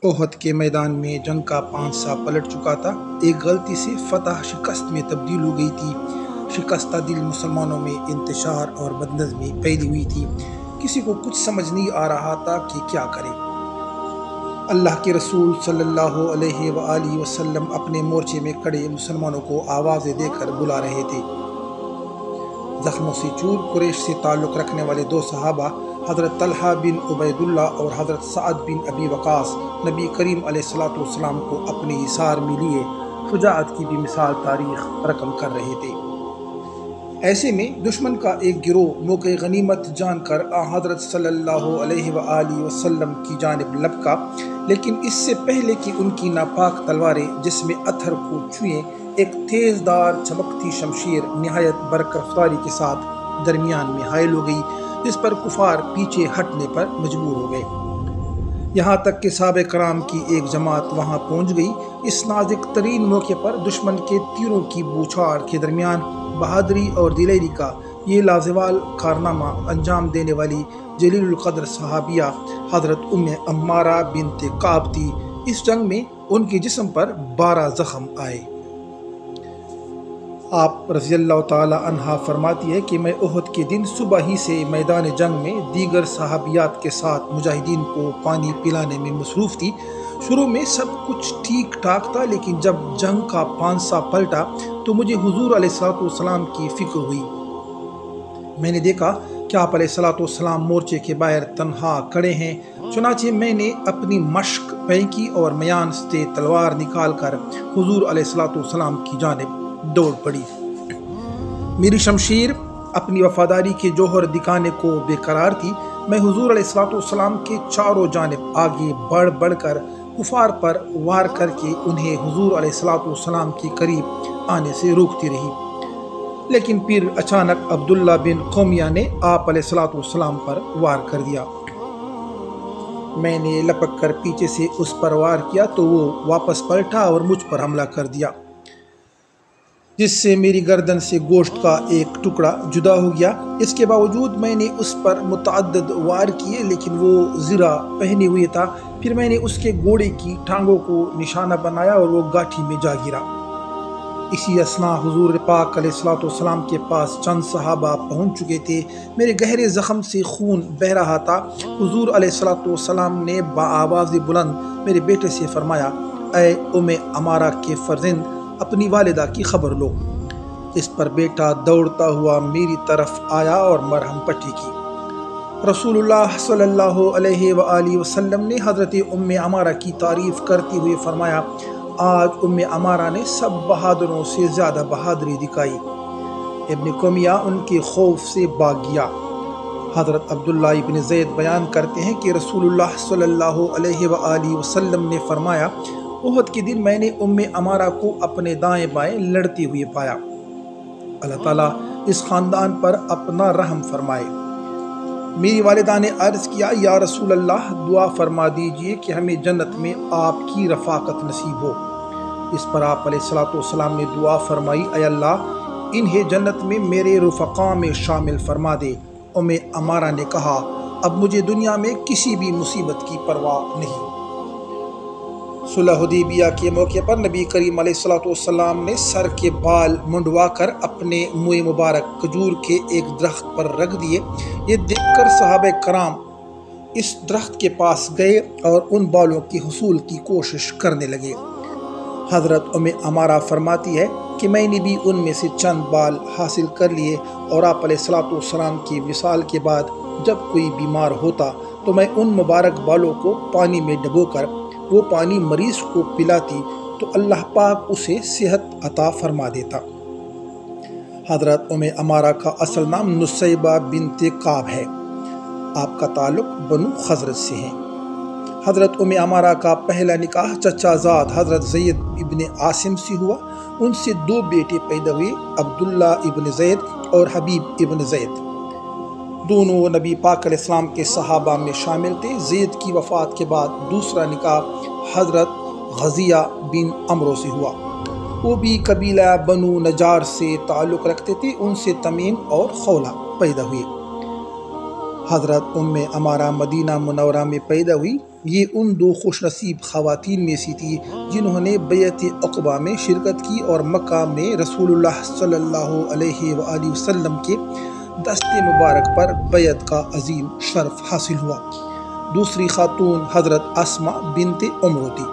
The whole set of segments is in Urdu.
احد کے میدان میں جنگ کا پانسا پلٹ چکا تھا۔ ایک غلطی سے فتح شکست میں تبدیل ہو گئی تھی۔ شکستہ دل مسلمانوں میں انتشار اور بدنظمی پھیلی ہوئی تھی۔ کسی کو کچھ سمجھ نہیں آ رہا تھا کہ کیا کرے۔ اللہ کے رسول صلی اللہ علیہ وآلہ وسلم اپنے مورچے میں کھڑے مسلمانوں کو آوازیں دے کر بلا رہے تھے۔ زخموں سے چور قریش سے تعلق رکھنے والے دو صحابہ حضرت طلحہ بن عبید اللہ اور حضرت سعد بن ابی وقاص نبی کریم علیہ السلام کو اپنے حصار میں لیے شجاعت کی بھی مثال تاریخ رقم کر رہے تھے۔ ایسے میں دشمن کا ایک گروہ موقع غنیمت جان کر حضرت صلی اللہ علیہ وآلہ وسلم کی جانب لپکا، لیکن اس سے پہلے کہ ان کی ناپاک تلواریں جس میں اتھر کو چھوئیں، ایک تیز دار چمکتی شمشیر نہایت برق رفتاری کے ساتھ درمیان میں حائل ہو گئی، جس پر کفار پیچھے ہٹنے پر مجبور ہو گئے۔ یہاں تک کہ صحابہ کرام کی ایک جماعت وہاں پہنچ گئی۔ اس نازک ترین موقع پر دشمن کے تیروں کی بوچھاڑ کے درمیان بہادری اور دلیری کا یہ لازوال کارنامہ انجام دینے والی جلیل القدر صحابیہ حضرت ام عمارہ بنت کعب تھی۔ اس جنگ میں ان کے جسم پر 12 زخم آئے۔ آپ رضی اللہ تعالی عنہا فرماتی ہے کہ میں احد کے دن صبح ہی سے میدان جنگ میں دیگر صحابیات کے ساتھ مجاہدین کو پانی پلانے میں مصروف تھی۔ شروع میں سب کچھ ٹھیک ٹھاک تھا، لیکن جب جنگ کا پانسا پلٹا تو مجھے حضور علیہ السلام کی فکر ہوئی۔ میں نے دیکھا کہ آپ علیہ السلام مورچے کے باہر تنہا کھڑے ہیں۔ چنانچہ میں نے اپنی مشق پھینکی اور میان سے تلوار نکال کر حضور علیہ السلام کی جانب دوڑ پڑی۔ میری شمشیر اپنی وفاداری کے جوہر دکھانے کو بے قرار تھی۔ میں حضور علیہ السلام کے چاروں جانب آگے بڑھ کر کفار پر وار کر کے انہیں حضور علیہ السلام کے قریب آنے سے روکتی رہی، لیکن پھر اچانک عبداللہ بن قمیہ نے آپ علیہ السلام پر وار کر دیا۔ میں نے لپک کر پیچھے سے اس پر وار کیا تو وہ واپس پلٹا اور مجھ پر حملہ کر دیا، جس سے میری گردن سے گوشت کا ایک ٹکڑا جدا ہو گیا۔ اس کے باوجود میں نے اس پر متعدد وار کیے، لیکن وہ زرہ پہنے ہوئے تھا۔ پھر میں نے اس کے گھوڑے کی ٹانگوں کو نشانہ بنایا اور وہ گاٹھی میں جا گرا۔ اسی اثنا حضور پاک علیہ السلام کے پاس چند صحابہ پہنچ چکے تھے۔ میرے گہرے زخم سے خون بہہ رہا تھا۔ حضور علیہ السلام نے بآواز بلند میرے بیٹے سے فرمایا، اے ام عمارہ کے فرزند، اپنی والدہ کی خبر لو۔ اس پر بیٹا دوڑتا ہوا میری طرف آیا اور مرہم پٹی کی۔ رسول اللہ صلی اللہ علیہ وآلہ وسلم نے حضرت ام عمارہ کی تعریف کرتے ہوئے فرمایا، آج ام عمارہ نے سب بہادروں سے زیادہ بہادری دکھائی۔ ابن قمیہ ان کے خوف سے بھاگ گیا۔ حضرت عبداللہ ابن زید بیان کرتے ہیں کہ رسول اللہ صلی اللہ علیہ وآلہ وسلم نے فرمایا، احد کے دن میں نے ام عمارہ کو اپنے دائیں بائیں لڑتے ہوئے پایا۔ اللہ تعالیٰ اس خاندان پر اپنا رحم فرمائے۔ میری والدہ نے عرض کیا، یا رسول اللہ، دعا فرما دیجئے کہ ہمیں جنت میں آپ کی رفاقت نصیب ہو۔ اس پر آپ علیہ السلام نے دعا فرمائی، اے اللہ، انہیں جنت میں میرے رفقاء میں شامل فرما دے۔ ام عمارہ نے کہا، اب مجھے دنیا میں کسی بھی مصیبت کی پرواہ نہیں۔ صلح حدیبیہ کے موقع پر نبی کریم علیہ السلام نے سر کے بال منڈوا کر اپنے منہ مبارک کھجور کے ایک درخت پر رکھ دیے۔ یہ دیکھ کر صحابہ کرام اس درخت کے پاس گئے اور ان بالوں کے حصول کی کوشش کرنے لگے۔ حضرت ام عمارہ فرماتی ہے کہ میں نے بھی ان میں سے چند بال حاصل کر لیے، اور آپ علیہ السلام کی وصال کے بعد جب کوئی بیمار ہوتا تو میں ان مبارک بالوں کو پانی میں ڈبو کر وہ پانی مریض کو پلاتی تو اللہ پاک اسے صحت عطا فرما دیتا۔ حضرت ام عمارہ کا اصل نام نصیبہ بنت کعب ہے۔ آپ کا تعلق بنو خزرج سے ہے۔ حضرت ام عمارہ کا پہلا نکاح چچا زاد حضرت زید ابن عاصم سے ہوا۔ ان سے 2 بیٹے پیدا ہوئے، عبداللہ ابن زید اور حبیب ابن زید۔ دونوں نبی پاک علیہ السلام کے صحابہ میں شامل تھے۔ زید کی وفات کے بعد دوسرا نکاح حضرت غزیہ بن عمرو سے ہوا۔ وہ بھی قبیلہ بنو نجار سے تعلق رکھتے تھے۔ ان سے تمیم اور خولہ پیدا ہوئے۔ حضرت عمارہ مدینہ منورہ میں پیدا ہوئی۔ یہ ان دو خوش نصیب خواتین میں سے تھی جنہوں نے بیعت عقبہ میں شرکت کی اور مکہ میں رسول اللہ صلی اللہ علیہ وآلہ وسلم کے دست مبارک پر بیعت کا عظیم شرف حاصل ہوا۔ دوسری خاتون حضرت اسماء بنت عمرو تھی۔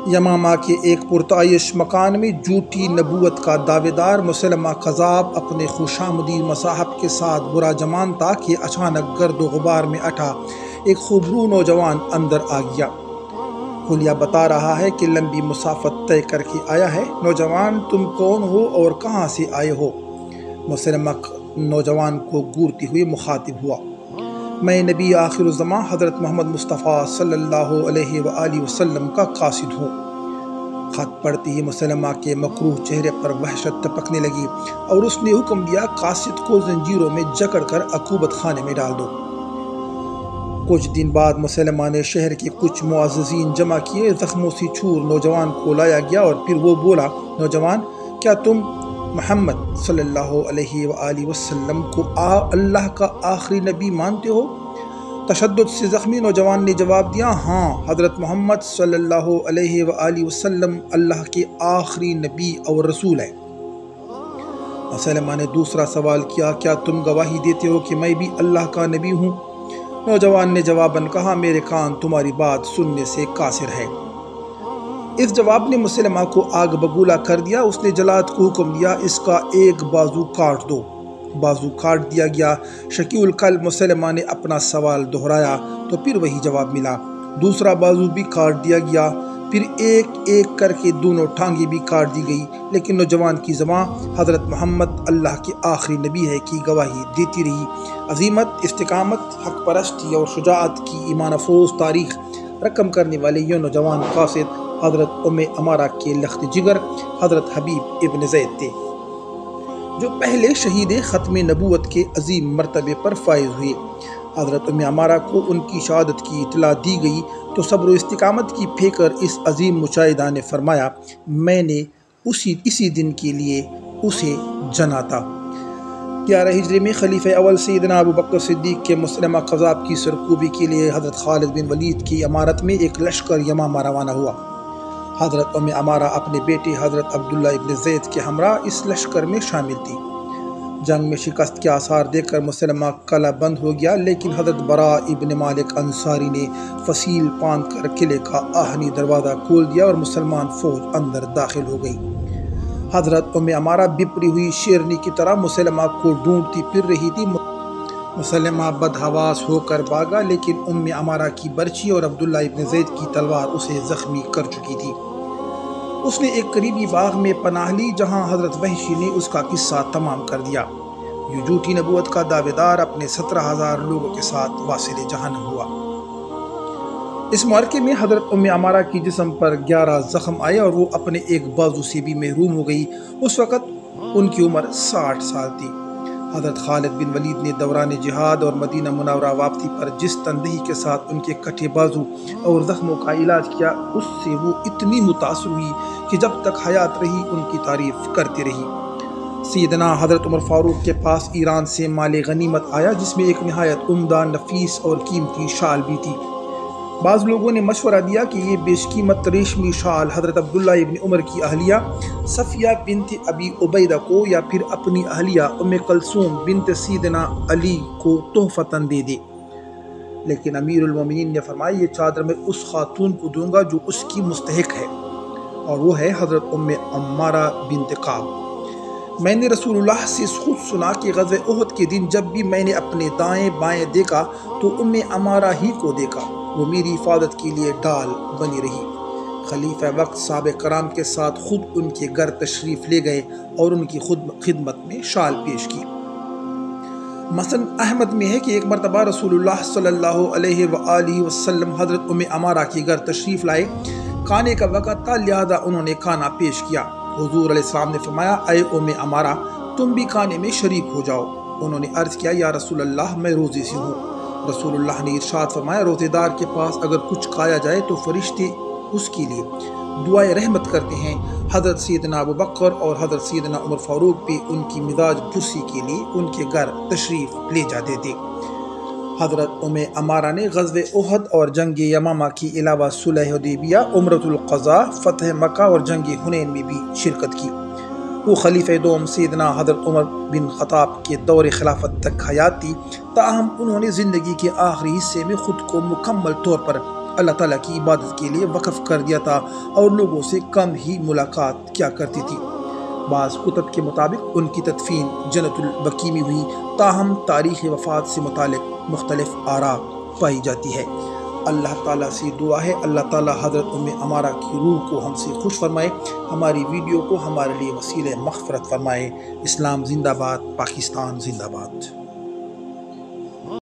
یمامہ کے ایک پرتعیش مکان میں جھوٹی نبوت کا دعوے دار مسلمہ کذاب اپنے خوشامدی مصاحب کے ساتھ برا جمان تھا کہ اچانک گرد و غبار میں اٹھا ایک خوبرو نوجوان اندر آ گیا۔ حلیہ بتا رہا ہے کہ لمبی مسافت طے کر کے آیا ہے۔ نوجوان تم کون ہو اور کہاں سے آئے ہو؟ مسلمہ نوجوان کو گورتے ہوئے مخاطب ہوا، میں نبی آخر الزماں حضرت محمد مصطفیٰ صلی اللہ علیہ وآلہ وسلم کا قاصد ہوں۔ خط پڑھتے ہی مسلمہ کے مکروہ چہرے پر وحشت ٹپکنے لگی اور اس نے حکم دیا، قاصد کو زنجیروں میں جکڑ کر عقوبت خانے میں ڈال دو۔ کچھ دن بعد مسلمہ نے شہر کے کچھ معززین جمع کیے، زخموں سے چور نوجوان کو لایا گیا اور پھر وہ بولا، نوجوان کیا تم محمد صلی اللہ علیہ وآلہ وسلم کو اللہ کا آخری نبی مانتے ہو؟ تشدد سے زخمی نوجوان نے جواب دیا، ہاں، حضرت محمد صلی اللہ علیہ وآلہ وسلم اللہ کے آخری نبی اور رسول ہے۔ مسلمہ نے دوسرا سوال کیا، کیا تم گواہی دیتے ہو کہ میں بھی اللہ کا نبی ہوں؟ نوجوان نے جواباً کہا، میرے کان تمہاری بات سننے سے قاصر ہے۔ اس جواب نے مسلمہ کو آگ بگولا کر دیا۔ اس نے جلاد کو حکم دیا، اس کا ایک بازو کاٹ دو۔ بازو کاٹ دیا گیا۔ شکی القلب مسلمہ نے اپنا سوال دہرایا تو پھر وہی جواب ملا۔ دوسرا بازو بھی کاٹ دیا گیا، پھر ایک ایک کر کے دونوں ٹانگیں بھی کاٹ دی گئی، لیکن نوجوان کی زبان حضرت محمد اللہ کے آخری نبی ہے کی گواہی دیتی رہی۔ عظیمت، استقامت، حق پرستی اور شجاعت کی ایمان افروز تاریخ رقم کرنے والے یہ نوجوان قاصد حضرت عمارہ کے لخت جگر حضرت حبیب ابن زید تھے، جو پہلے شہید ختم نبوت کے عظیم مرتبے پر فائز ہوئے۔ حضرت عمارہ کو ان کی شہادت کی اطلاع دی گئی تو صبر و استقامت کی پھیکر اس عظیم مجاہدہ نے فرمایا، میں نے اسی دن کے لیے اسے جنا تھا۔ 11 ہجری میں خلیفہ اول سیدنا ابو بکر صدیق کے مسلمہ قذاب کی سرکوبی کے لیے حضرت خالد بن ولید کی امارت میں ایک لشکر یمامہ روانہ ہوا۔ حضرت عمارہ اپنے بیٹے حضرت عبداللہ ابن زید کے ہمراہ اس لشکر میں شامل تھی۔ جنگ میں شکست کے آثار دیکھ کر مسلمہ قلعہ بند ہو گیا، لیکن حضرت براء ابن مالک انصاری نے فصیل باندھ کر قلعے کا آہنی دروازہ کھول دیا اور مسلمان فوج اندر داخل ہو گئی۔ حضرت عمارہ بپری ہوئی شیرنی کی طرح مسلمہ کو ڈھونڈتی پھر رہی تھی۔ مسلمہ بدحواس ہو کر بھاگا، لیکن عمارہ کی برچی اور عبداللہ ابن زید کی تلوار اسے زخمی کر چکی تھی۔ اس نے ایک قریبی باغ میں پناہ لی، جہاں حضرت وحشی نے اس کا قصہ تمام کر دیا۔ یہ جھوٹی نبوت کا دعوے دار اپنے 17,000 لوگوں کے ساتھ واصل جہنم ہوا۔ اس معرکے میں حضرت عمارہ کی جسم پر 11 زخم آئے اور وہ اپنے ایک بازو سے بھی محروم ہو گئی۔ اس وقت ان کی عمر 60 سال تھی۔ حضرت خالد بن ولید نے دوران جہاد اور مدینہ منورہ واپسی پر جس تندہی کے ساتھ ان کے کٹے بازو اور زخموں کا علاج کیا، اس سے وہ اتنی متاثر ہوئی کہ جب تک حیات رہی ان کی تعریف کرتی رہی۔ سیدنا حضرت عمر فاروق کے پاس ایران سے مال غنیمت آیا، جس میں ایک نہایت عمدہ، نفیس اور قیمتی شال بھی تھی۔ بعض لوگوں نے مشورہ دیا کہ یہ بیش قیمت ریشمی شال حضرت عبداللہ ابن عمر کی اہلیہ صفیہ بنت ابی عبیدہ کو یا پھر اپنی اہلیہ کلثوم بنت سیدنا علی کو تحفتاً دے دے، لیکن امیر المومنین نے فرمایا، یہ چادر میں اس خاتون کو دوں گا جو اس کی مستحق ہے، اور وہ ہے حضرت عمارہ بنت کعب۔ میں نے رسول اللہ سے خود سنا کہ غزوہ احد کے دن جب بھی میں نے اپنے دائیں بائیں دیکھا تو عمارہ ہی کو دیکھا، وہ میری حفاظت کے لیے ڈال بنی رہی۔ خلیفہ وقت صحابہ کرام کے ساتھ خود ان کے گھر تشریف لے گئے اور ان کی خدمت میں شال پیش کی۔ مسند احمد میں ہے کہ ایک مرتبہ رسول اللہ صلی اللہ علیہ وآلہ وسلم حضرت عمارہ کے گھر تشریف لائے۔ کھانے کا وقت تھا، لہذا انہوں نے کھانا پیش کیا۔ حضور علیہ السلام نے فرمایا، اے عمارہ، تم بھی کھانے میں شریک ہو جاؤ۔ انہوں نے عرض کیا، یا رسول اللہ، میں روزے سے ہوں۔ رسول اللہ نے ارشاد فرمایا، روزے دار کے پاس اگر کچھ کھایا جائے تو فرشتے اس کے لیے دعائے رحمت کرتے ہیں۔ حضرت سیدنا ابو بکر اور حضرت سیدنا عمر فاروق بھی ان کی مزاج پرسی کے لیے ان کے گھر تشریف لے جاتے تھے۔ حضرت عمارہ نے غزوہ احد اور جنگ یمامہ کے علاوہ صلح حدیبیہ، عمرۃ القضاء، فتح مکہ اور جنگ حنین میں بھی شرکت کی۔ وہ خلیفہ دوم سیدنا حضرت عمر بن خطاب کے دور خلافت تک حیات تھی، تاہم انہوں نے زندگی کے آخری حصے میں خود کو مکمل طور پر اللہ تعالیٰ کی عبادت کے لیے وقف کر دیا تھا اور لوگوں سے کم ہی ملاقات کیا کرتی تھی۔ بعض کتب کے مطابق ان کی تدفین جنت البقیع میں ہوئی، تاہم تاریخ وفات سے متعلق مختلف آراء پائی جاتی ہے۔ اللہ تعالیٰ سے دعا ہے اللہ تعالیٰ حضرت عمارہ کی روح کو ہم سے خوش فرمائے، ہماری ویڈیو کو ہمارے لیے وسیلہ مغفرت فرمائے۔ اسلام زندہ باد، پاکستان زندہ باد۔